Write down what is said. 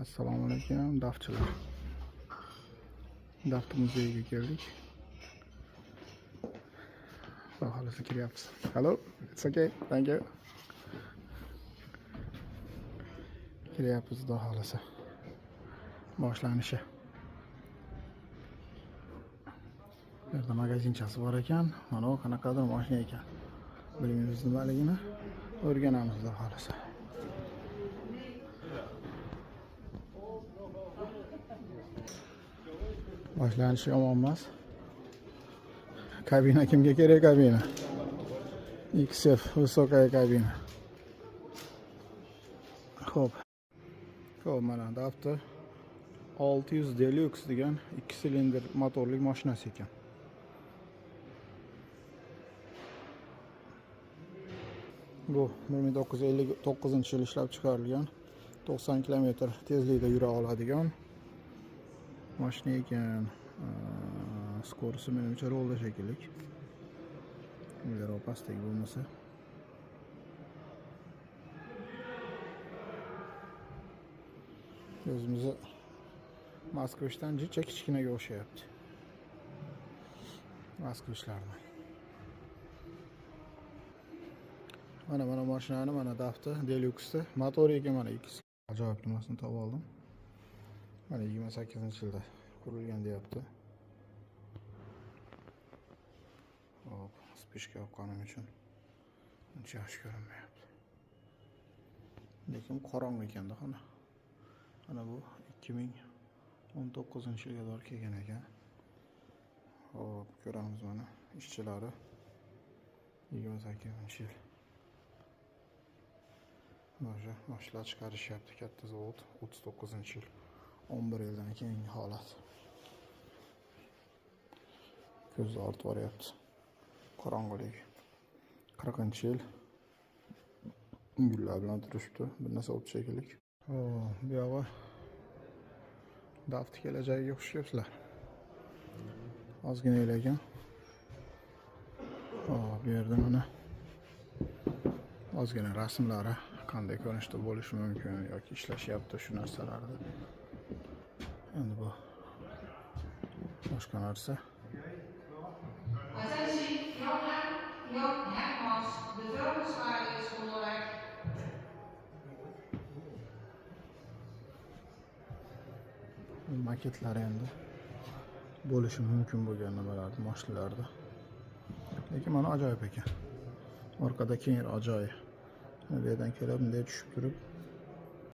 Assalomu alaykum daftchilar. Daft muzeyiga keldik. Xudo xolasa kiryapmiz. Hello, it's okay, thank you. Kiryapmiz xudo xolasa. Boshlanishi. Bu yerda magazinchasi bor ekan. Mana bu qanaqadir mashina ekan. Bilmaymiz nimaligini o'rganamiz xudo xolasa. Boshlanishi yomon emas. Kabina kimga kerak kabina? XF высокая kabina. Xo'p. Mana Daft'da 600 Deluxe degan 2 silindr motorli mashinasi ekan. Bu 1959-yil ishlab chiqarilgan 90 km tezlikda yura oladigan mashina ekan. Skorisi menimcha rolda shekilli. Ular pastdagi bo'lmasa. O'zimizni Moskvishdan jicha kichkinaga o'xshayapti. Moskvishlarni. Mana mashinani mana Daft'da Deluxe'da motoriga mana ikkisi ajoyib nimasini topib oldim. Mana 28-yilda qurilgan deyapti. Hop, spishka yoqqanim uchun uncha yaxshi ko'rinmayapti. Lekin qorong'i ekanda xona. Mana bu 2019-yilga doğru kelgan ekan. Hop, ko'ramiz mana ishchilari 28-yil. Mana mashinalar chiqarishyapti katta zavod 39-yil. 11 yildan keyingi holat. Ko'z ortib boryapti. Qorong'ilik. 40-yil. Gullar bilan turishibdi. Bir narsa olib shekilli. Bu yo'g'i Daft kelajagiga xushlayapsizlar. Ozgina ekan. Bu yerda mana ozgina rasmlari qanday ko'rinishda bo'lishi mumkin yoki ishlashyapti shu narsalarni. Endi bu boshqa narsa. Maketlar endi bo'lishi mumkin bo'lgan nimalarni mashinalarda. Lekin mana ajoyib ekan. Orqada keyingi ajoyib. Bu yerdan kelib bunday tushib turib